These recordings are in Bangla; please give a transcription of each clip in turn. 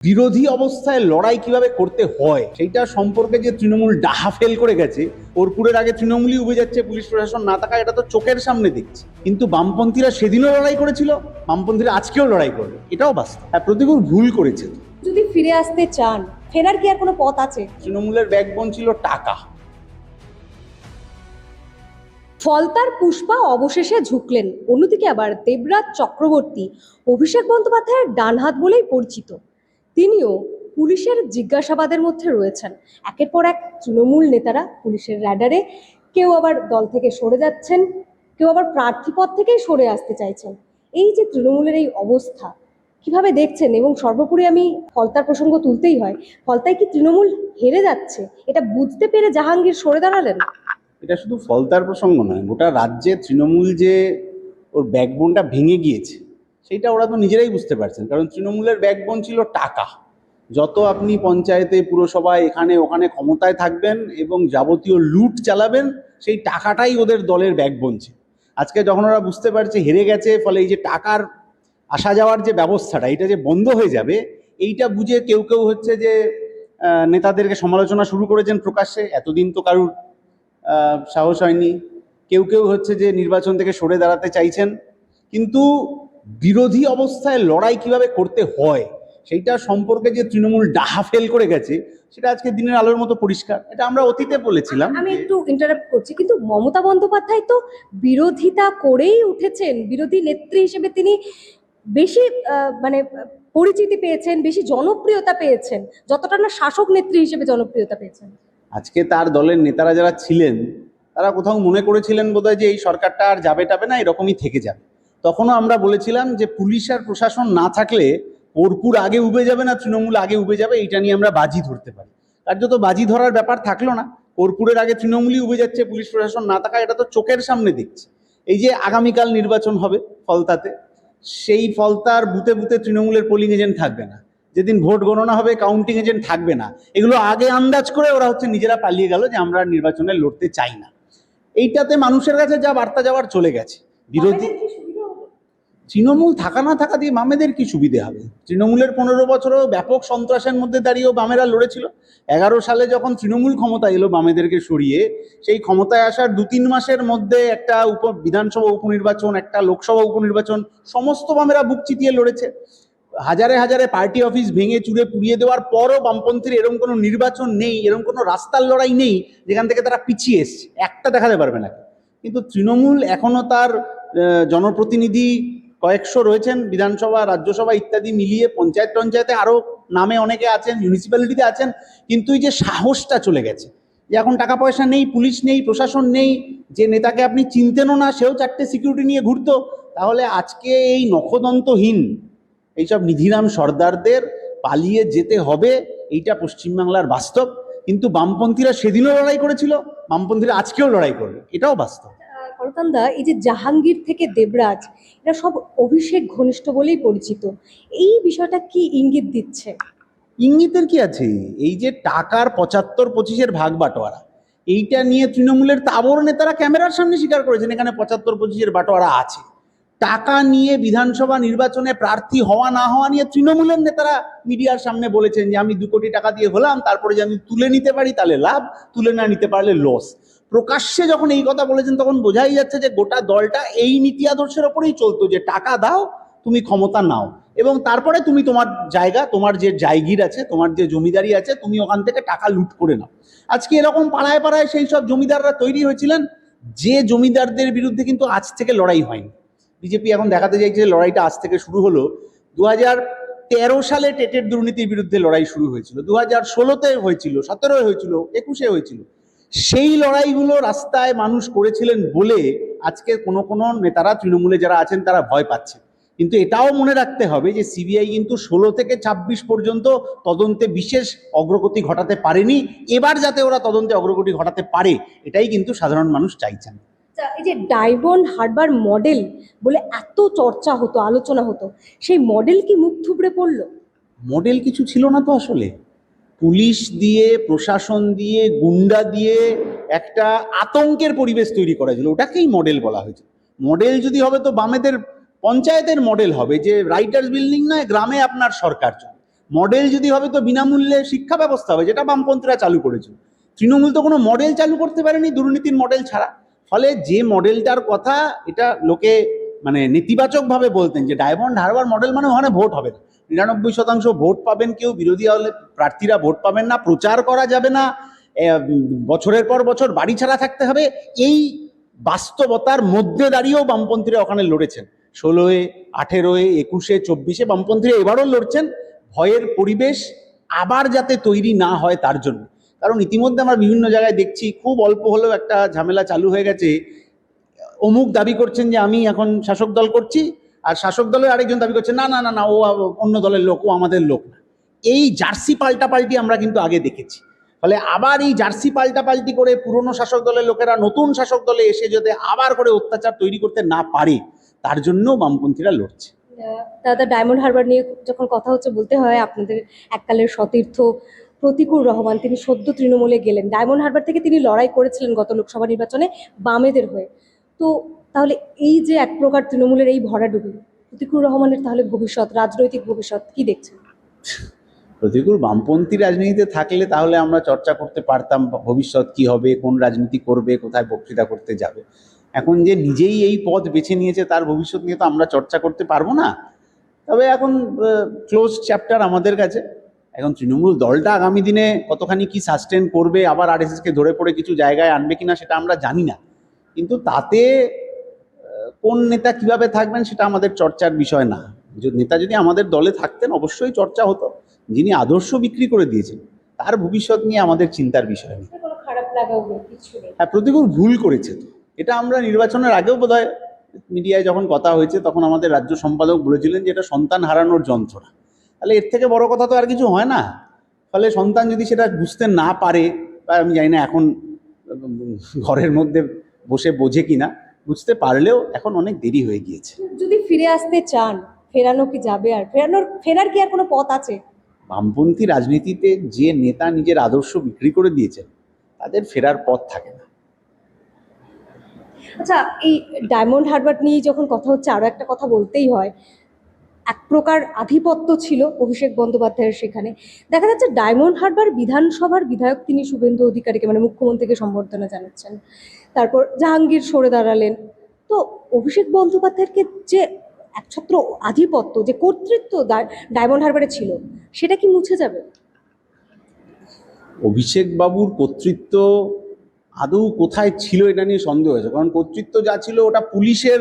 বিরোধী অবস্থায় লড়াই কিভাবে করতে হয় সেইটা সম্পর্কে যে তৃণমূল ডাহা ফেল করে গেছে, কর্পূরের আগে তৃণমূলই উবে যাচ্ছে, পুলিশ প্রশাসন না থাকা, এটা তো চোখের সামনে দেখছি। কিন্তু বামপন্থীরা সেদিনও লড়াই করেছিল, বামপন্থীরা আজকেও লড়াই করবে, এটাও বাস্তব। হ্যাঁ, প্রতিকূল ভুল করেছে। যদি ফিরে আসতে চান, ফেরার কি আর কোনো পথ আছে? তৃণমূলের ব্যাকবোন ছিল টাকা। ফলতার পুষ্পা অবশেষে ঝুঁকলেন। অন্যদিকে আবার দেবরাজ চক্রবর্তী অভিষেক বন্দ্যোপাধ্যায়ের ডান হাত বলেই পরিচিত। তিনিও পুলিশের জিজ্ঞাসাবাদের মধ্যে রয়েছেন। একের পর এক তৃণমূল নেতারা পুলিশের র্যাডারে, কেউ আবার দল থেকে সরে যাচ্ছেন, কেউ আবার প্রার্থীপদ থেকেই সরে আসতে চাইছেন। এই যে তৃণমূলের এই অবস্থা, কিভাবে দেখছেন? এবং সর্বোপরি আমি ফলতার প্রসঙ্গ তুলতেই হয়, ফলতায় কি তৃণমূল হেরে যাচ্ছে? এটা বুঝতে পেরে জাহাঙ্গীর সরে দাঁড়ালেন? এটা শুধু ফলতার প্রসঙ্গ নয়, গোটা রাজ্যে তৃণমূল যে ওর ব্যাকবোনটা ভেঙে গিয়েছে সেইটা ওরা তো নিজেরাই বুঝতে পারছেন। কারণ তৃণমূলের ব্যাকবোন ছিল টাকা। যত আপনি পঞ্চায়েতে, পুরসভায়, এখানে ওখানে ক্ষমতায় থাকবেন এবং যাবতীয় লুট চালাবেন, সেই টাকাটাই ওদের দলের ব্যাকবোন ছিল। আজকে যখন ওরা বুঝতে পারছে হেরে গেছে, ফলে এই যে টাকার আসা যাওয়ার যে ব্যবস্থাটা, এটা যে বন্ধ হয়ে যাবে, এইটা বুঝে কেউ কেউ হচ্ছে যে নেতাদেরকে সমালোচনা শুরু করেছেন প্রকাশ্যে। এতদিন তো কারুর সাহস হয়নি। কেউ কেউ হচ্ছে যে নির্বাচন থেকে সরে দাঁড়াতে চাইছেন। কিন্তু বিরোধী অবস্থায় লড়াই কিভাবে করতে হয় সেইটা সম্পর্কে যে তৃণমূল ডাহা ফেল করে গেছে, সেটা আজকে দিনের আলোর মতো পরিষ্কার। এটা আমরা অতীতে বলেছিলাম। আমি একটু ইন্টারাপ্ট করছি, কিন্তু মমতা বন্দ্যোপাধ্যায় তো বিরোধিতা করেই উঠেছেন। বিরোধী নেত্রী হিসেবে তিনি বেশি পরিচিতি পেয়েছেন, বেশি জনপ্রিয়তা পেয়েছেন, যতটা না শাসক নেত্রী হিসেবে জনপ্রিয়তা পেয়েছেন। আজকে তার দলের নেতারা যারা ছিলেন, তারা কোথাও মনে করেছিলেন বোধহয় যে এই সরকারটা আর যাবে টাবে না, এরকমই থেকে যাবে। তখনও আমরা বলেছিলাম যে পুলিশ আর প্রশাসন না থাকলে কর্পূর আগে উবে যাবে না, তৃণমূল আগে উবে যাবে, এইটা নিয়ে আমরা বাজি ধরতে পারি। কার্যত বাজি ধরার ব্যাপার থাকলো না। কর্পূরের আগে তৃণমূলই উবে যাচ্ছে, পুলিশ প্রশাসন না থাকা, এটা তো চোখের সামনে দেখছি। এই যে আগামীকাল নির্বাচন হবে ফলতাতে, সেই ফলতার বুথে বুথে তৃণমূলের পোলিং এজেন্ট থাকবে না। যেদিন ভোট গণনা হবে, কাউন্টিং এজেন্ট থাকবে না। এগুলো আগে আন্দাজ করে ওরা হচ্ছে নিজেরা পালিয়ে গেল যে আমরা নির্বাচনে লড়তে চাই না। এইটাতে মানুষের কাছে যা বার্তা যাওয়ার চলে গেছে। বিরোধী তৃণমূল থাকা না থাকা দিয়ে বামেদের কি সুবিধে হবে? তৃণমূলের 15 বছরও ব্যাপক সন্ত্রাসের মধ্যে দাঁড়িয়েও বামেরা লড়েছিল। 11 সালে যখন তৃণমূল ক্ষমতায় এলো বামেদেরকে সরিয়ে, সেই ক্ষমতায় আসার 2-3 মাসের মধ্যে একটা বিধানসভা উপনির্বাচন, একটা লোকসভা উপনির্বাচন, সমস্ত বামেরা বুক চিতিয়ে লড়েছে। হাজারে হাজারে পার্টি অফিস ভেঙে চুরে পুড়িয়ে দেওয়ার পরও বামপন্থীর এরকম কোনো নির্বাচন নেই, এরকম কোনো রাস্তার লড়াই নেই যেখান থেকে তারা পিছিয়ে এসছে, একটা দেখাতে পারবে না। কিন্তু তৃণমূল এখনো তার জনপ্রতিনিধি কয়েকশো রয়েছেন, বিধানসভা, রাজ্যসভা ইত্যাদি মিলিয়ে, পঞ্চায়েতে আরও নামে অনেকে আছেন, মিউনিসিপ্যালিটিতে আছেন। কিন্তু এই যে সাহসটা চলে গেছে, যে এখন টাকা পয়সা নেই, পুলিশ নেই, প্রশাসন নেই, যে নেতাকে আপনি চিনতেনও না সেও 4টে সিকিউরিটি নিয়ে ঘুরতো, তাহলে আজকে এই নখদন্তহীন এইসব নিধিরাম সর্দারদের পালিয়ে যেতে হবে, এইটা পশ্চিমবাংলার বাস্তব। কিন্তু বামপন্থীরা সেদিনও লড়াই করেছিল, বামপন্থীরা আজকেও লড়াই করবে, এটাও বাস্তব। করতান্দা, এই যে জাহাঙ্গীর থেকে দেবরাজ, এরা সব অভিষেক ঘনিষ্ঠ বলেই পরিচিত। এই বিষয়টা কি ইঙ্গিত দিচ্ছে? ইঙ্গিতের কি আছে? এই যে টাকার 75-25-এর ভাগ বাটোয়ারা, এইটা নিয়ে তৃণমূলের তাবর নেতারা ক্যামেরার সামনে স্বীকার করেছেন এখানে 75-25-এর বাটোয়ারা আছে। টাকা নিয়ে বিধানসভা নির্বাচনে প্রার্থী হওয়া না হওয়া নিয়ে তৃণমূলের নেতারা মিডিয়ার সামনে বলেছেন যে আমি 2 কোটি টাকা দিয়ে হলাম, তারপরে যে আমি তুলে নিতে পারি তাহলে লাভ, তুলে না নিতে পারলে লস। প্রকাশ্যে যখন এই কথা বলেছেন তখন বোঝাই যাচ্ছে যে গোটা দলটা এই নীতি আদর্শের ওপরেই চলতো, যে টাকা দাও, তুমি ক্ষমতা নাও, এবং তারপরে তুমি তোমার জায়গা, তোমার যে জায়গির আছে, তোমার যে জমিদারি আছে, তুমি ওখান থেকে টাকা লুট করে নাও। আজকে এরকম পাড়ায় পাড়ায় সেই সব জমিদাররা তৈরি হয়েছিলেন, যে জমিদারদের বিরুদ্ধে কিন্তু আজ থেকে লড়াই হয়নি। বিজেপি এখন দেখাতে চাইছে লড়াইটা আজ থেকে শুরু হলো। 2013 সালে টেটের দুর্নীতির বিরুদ্ধে লড়াই শুরু হয়েছিল, 2016-তে হয়েছিল, 17-এ হয়েছিল, 21-এ হয়েছিল। সেই লড়াইগুলো রাস্তায় মানুষ করেছিলেন বলে আজকে কোনো কোনো নেতারা তৃণমূলে যারা আছেন তারা ভয় পাচ্ছে। কিন্তু এটাও মনে রাখতে হবে যে সিবিআই কিন্তু 16 থেকে 26 পর্যন্ত তদন্তে বিশেষ অগ্রগতি ঘটাতে পারেনি। এবার যাতে ওরা তদন্তে অগ্রগতি ঘটাতে পারে, এটাই কিন্তু সাধারণ মানুষ চাইছেন। এই যে ডায়মন্ড হারবার মডেল বলে এত চর্চা হতো, আলোচনা হতো, সেই মডেল কি মুখ থুবড়ে পড়লো? মডেল কিছু ছিল না তো আসলে। পুলিশ দিয়ে, প্রশাসন দিয়ে, গুন্ডা দিয়ে একটা আতঙ্কের পরিবেশ তৈরি করা ছিল, ওটাকেই মডেল বলা হয়েছে। মডেল যদি হবে তো বামেদের পঞ্চায়েতের মডেল হবে, যে রাইটার্স বিল্ডিং নয়, গ্রামে আপনার সরকার চলে। মডেল যদি হবে তো বিনামূল্যে শিক্ষা ব্যবস্থা হবে, যেটা বামপন্থীরা চালু করেছে। তৃণমূল তো কোনো মডেল চালু করতে পারেনি দুর্নীতির মডেল ছাড়া। ফলে যে মডেলটার কথা এটা লোকে মানে নেতিবাচকভাবে বলতেন যে ডায়মন্ড হারবার মডেল মানে ওখানে ভোট হবে না, 99% ভোট পাবেন কেউ, বিরোধী দলের প্রার্থীরা ভোট পাবেন না, প্রচার করা যাবে না, বছরের পর বছর বাড়ি ছাড়া থাকতে হবে, এই বাস্তবতার মধ্যে দাঁড়িয়েও বামপন্থীরা ওখানে লড়েছেন। 16-এ, 18-এ, 21-এ, 24-এ বামপন্থীরা এবারও লড়ছেন ভয়ের পরিবেশ আবার যাতে তৈরি না হয় তার জন্য। কারণ ইতিমধ্যে আমরা বিভিন্ন জায়গায় দেখছি খুব অল্প হলেও একটা ঝামেলা চালু হয়ে গেছে। অমুক দাবি করছেন যে আমি এখন শাসক দল করছি, আর শাসক দলের আরেকজন দাবি করছেন না না না না ও অন্য দলের লোক, ও আমাদের লোক না। এই জার্সি পাল্টাপাল্টি আমরা কিন্তু আগে দেখেছি। ফলে আবার এই জার্সি পাল্টাপাল্টি করে পুরনো শাসক দলের লোকেরা নতুন শাসক দলে এসে যাতে আবার করে অত্যাচার তৈরি করতে না পারে তার জন্য বামপন্থীরা লড়ছে। দাদা, ডায়মন্ড হারবার নিয়ে যখন কথা হচ্ছে, বলতে হয় আপনাদের এককালের সতীর্থ প্রতিকুর রহমান, তিনি সদ্য তৃণমূলে গেলেন। ডায়মন্ড হারবার থেকে তিনি লড়াই করেছিলেন গত লোকসভা নির্বাচনে বামেদের হয়ে। তো তাহলে এই যে এক প্রকার তৃণমূলের এই ভরাডুবি, প্রতিকুর রহমানের তাহলে ভবিষ্যৎ, রাজনৈতিক ভবিষ্যৎ কি দেখছেন? প্রতিকূল বামপন্থী রাজনীতিতে থাকলে তাহলে আমরা চর্চা করতে পারতাম ভবিষ্যৎ কি হবে, কোন রাজনীতি করবে, কোথায় বক্তৃতা করতে যাবে। এখন যে নিজেই এই পথ বেছে নিয়েছে তার ভবিষ্যৎ নিয়ে তো আমরা চর্চা করতে পারবো না। তবে এখন ক্লোজ চ্যাপ্টার আমাদের কাছে। এখন তৃণমূল দলটা আগামী দিনে কতখানি কি সাস্টেন করবে, আবার আরএসএসকে ধরে পড়ে কিছু জায়গায় আনবে কিনা সেটা আমরা জানি না, কিন্তু তাতে কোন নেতা কিভাবে থাকবেন সেটা আমাদের চর্চার বিষয় না। নেতা যদি আমাদের দলে থাকতেন অবশ্যই চর্চা হতো। যিনি আদর্শ বিক্রি করে দিয়েছেন তার ভবিষ্যৎ নিয়ে আমাদের চিন্তার বিষয় নেই। কোনো খারাপ লাগাও নেই, কিছু নেই। হ্যাঁ, প্রতিকূল ভুল করেছে তো, এটা আমরা নির্বাচনের আগেও বোধহয় মিডিয়ায় যখন কথা হয়েছে তখন আমাদের রাজ্য সম্পাদক বলেছিলেন যে এটা সন্তান হারানোর যন্ত্রণা। তাহলে এর থেকে বড় কথা তো আর কিছু হয় না। ফলে সন্তান যদি সেটা বুঝতে না পারে, বা আমি জানি না এখন ঘরের মধ্যে বসে বোঝে কিনা, বুঝতে পারলেও এখন অনেক দেরি হয়ে গিয়েছে। যদি ফিরে আসতে চান, ফেরানো কি যাবে? আর ফেরার কি আর কোনো পথ আছে? বামপন্থী রাজনীতিতে যে নেতা নিজের আদর্শ বিক্রি করে দিয়েছেন তাদের ফেরার পথ থাকে না। আচ্ছা, এই ডায়মন্ড হারবার নিয়ে যখন কথা হচ্ছে, আরো একটা কথা বলতেই হয়। এক প্রকার আধিপত্য ছিল অভিষেক বন্দ্যোপাধ্যায়ের সেখানে। দেখা যাচ্ছে ডায়মন্ড হারবার বিধানসভার বিধায়ক তিনি শুভেন্দু অধিকারীকে, মানে মুখ্যমন্ত্রীকে সম্বর্ধনা জানাচ্ছেন। তারপর জাহাঙ্গীর সরে দাঁড়ালেন। তো অভিষেক বন্দ্যোপাধ্যায়ের যে একছত্র আধিপত্য, যে কর্তৃত্ব ডায়মন্ড হারবারে ছিল, সেটা কি মুছে যাবে? অভিষেক বাবুর কর্তৃত্ব আদৌ কোথায় ছিল এটা নিয়ে সন্দেহ হয়েছে। কারণ কর্তৃত্ব যা ছিল ওটা পুলিশের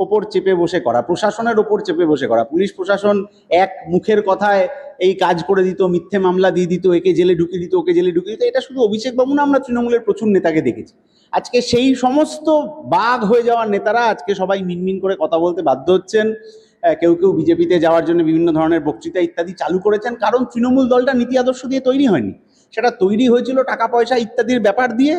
ওপর চেপে বসে করা, প্রশাসনের ওপর চেপে বসে করা। পুলিশ প্রশাসন এক মুখের কথায় এই কাজ করে দিত, মিথ্যে মামলা দিয়ে দিত, একে জেলে ঢুকিয়ে দিত, ওকে জেলে ঢুকিয়ে দিত। এটা শুধু অভিষেক বাবু না, আমরা তৃণমূলের প্রচুর নেতাকে দেখেছি। আজকে সেই সমস্ত বাঘ হয়ে যাওয়ার নেতারা আজকে সবাই মিনমিন করে কথা বলতে বাধ্য হচ্ছেন। কেউ কেউ বিজেপিতে যাওয়ার জন্য বিভিন্ন ধরনের বক্তৃতা ইত্যাদি চালু করেছেন, কারণ তৃণমূল দলটা নীতি আদর্শ দিয়ে তৈরি হয়নি। সেটা তৈরি হয়েছিল টাকা পয়সা ইত্যাদির ব্যাপার দিয়ে,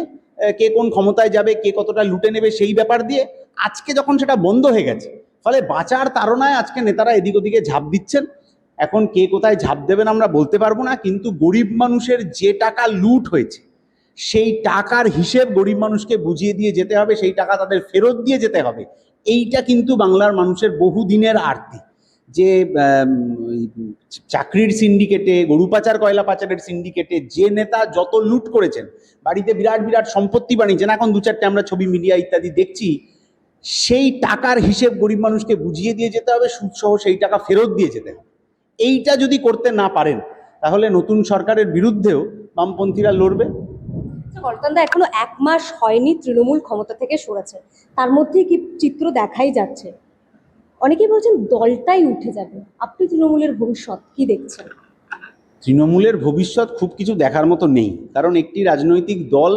কে কোন ক্ষমতায় যাবে, কে কতটা লুটে নেবে সেই ব্যাপার দিয়ে। আজকে যখন সেটা বন্ধ হয়ে গেছে, ফলে বাঁচার তাড়নায় আজকে নেতারা এদিক ওদিকে ঝাঁপ দিচ্ছেন। এখন কে কোথায় ঝাঁপ দেবেন আমরা বলতে পারবো না, কিন্তু গরিব মানুষের যে টাকা লুট হয়েছে সেই টাকার হিসেব গরিব মানুষকে বুঝিয়ে দিয়ে যেতে হবে, সেই টাকা তাদের ফেরত দিয়ে যেতে হবে। এইটা কিন্তু বাংলার মানুষের বহুদিনের আরতি। যে চাকরির সিন্ডিকেটে, গরু পাচার, কয়লা পাচারের সিন্ডিকেটে যে নেতা যত লুট করেছেন, বাড়িতে বিরাট বিরাট সম্পত্তি বানিয়েছেন, এখন দু চারটে আমরা ছবি মিডিয়া ইত্যাদি দেখছি, সেই টাকার হিসেব গরিব মানুষকে বুঝিয়ে দিয়ে যেতে হবে, সুদসহ সেই টাকা ফেরত দিয়ে যেতে হবে। এইটা যদি করতে না পারেন তাহলে নতুন সরকারের বিরুদ্ধেও বামপন্থীরা লড়বে। কলকাতা এখনো 1 মাস হয়নি তৃণমূল ক্ষমতা থেকে সরেছে, তার মধ্যে কি চিত্র দেখাই যাচ্ছে। অনেকেই বলছেন দলটাই উঠে যাবে। আপনি তৃণমূলের ভবিষ্যৎ কি দেখছেন? তৃণমূলের ভবিষ্যৎ খুব কিছু দেখার মতো নেই, কারণ একটি রাজনৈতিক দল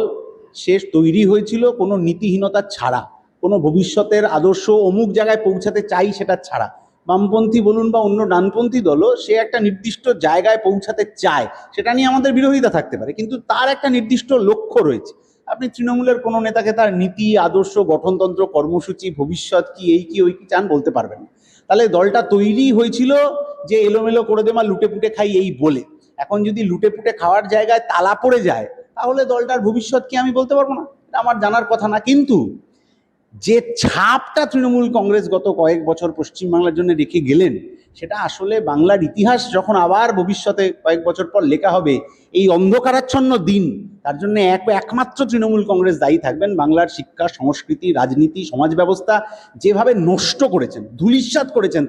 শেষ তৈরি হয়েছিল কোনো নীতিহীনতা ছাড়া, কোনো ভবিষ্যতের আদর্শ অমুক জায়গায় পৌঁছাতে চাই সেটা ছাড়া। বামপন্থী বলুন বা অন্য ডানপন্থী দলও সে একটা নির্দিষ্ট জায়গায় পৌঁছাতে চায়, সেটা নিয়ে আমাদের বিরোধিতা থাকতে পারে, কিন্তু তার একটা নির্দিষ্ট লক্ষ্য রয়েছে। আপনি তৃণমূলের কোনো নেতাকে তার নীতি, আদর্শ, গঠনতন্ত্র, কর্মসূচি, ভবিষ্যৎ কি, এই কি ওই কি চান বলতে পারবেন না। তাহলে দলটা তৈরি হয়েছিল যে এলোমেলো করে দেমা লুটে পুটে খাই এই বলে। এখন যদি লুটে পুটে খাওয়ার জায়গায় তালা পড়ে যায় তাহলে দলটার ভবিষ্যৎ কি আমি বলতে পারবো না, এটা আমার জানার কথা না। কিন্তু যে ছাপটা তৃণমূল কংগ্রেস গত কয়েক বছর পশ্চিমবাংলার জন্য রেখে গেলেন, সেটা আসলে বাংলার ইতিহাস যখন আবার ভবিষ্যতে কয়েক বছর পর লেখা হবে, এই অন্ধকারাচ্ছন্ন দিন, তার জন্য একমাত্র তৃণমূল কংগ্রেস দায়ী থাকবেন। বাংলার শিক্ষা, সংস্কৃতি, রাজনীতি, সমাজ ব্যবস্থা যেভাবে নষ্ট করেছেন, ধূলিসাৎ করেছেন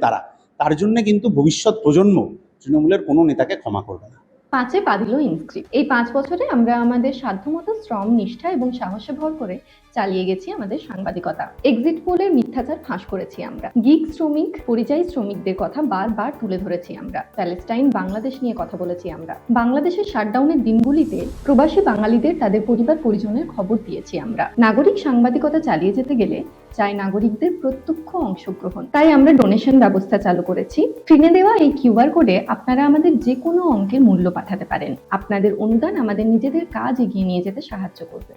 তার জন্য কিন্তু ভবিষ্যৎ প্রজন্ম তৃণমূলের কোনো নেতাকে ক্ষমা করবে না। 5-এ পা দিল ইনস্ক্রিপ্ট। এই 5 বছরে আমরা আমাদের সাধ্যমতো শ্রম, নিষ্ঠা এবং সাহসে ভর করে চালিয়ে গেছি আমাদের সাংবাদিকতা। এক্সিট পোলের মিথ্যাচার ফাঁস করেছি আমরা। গিগ শ্রমিক, পরিযায়ী শ্রমিকদের কথা বারবার তুলে ধরেছি আমরা। প্যালেস্টাইন, বাংলাদেশ নিয়ে কথা বলেছি আমরা। বাংলাদেশের শাটডাউনের দিনগুলিতে প্রবাসী বাঙালিদের তাদের পরিবার পরিজনের খবর দিয়েছি আমরা। নাগরিক সাংবাদিকতা চালিয়ে যেতে গেলে চাই নাগরিকদের প্রত্যক্ষ অংশগ্রহণ। তাই আমরা ডোনেশন ব্যবস্থা চালু করেছি। স্ক্রিনে দেওয়া এই কিউআর কোডে আপনারা আমাদের যে কোনো অঙ্কের মূল্য পাঠাতে পারেন। আপনাদের অনুদান আমাদের নিজেদের কাজ এগিয়ে নিয়ে যেতে সাহায্য করবে।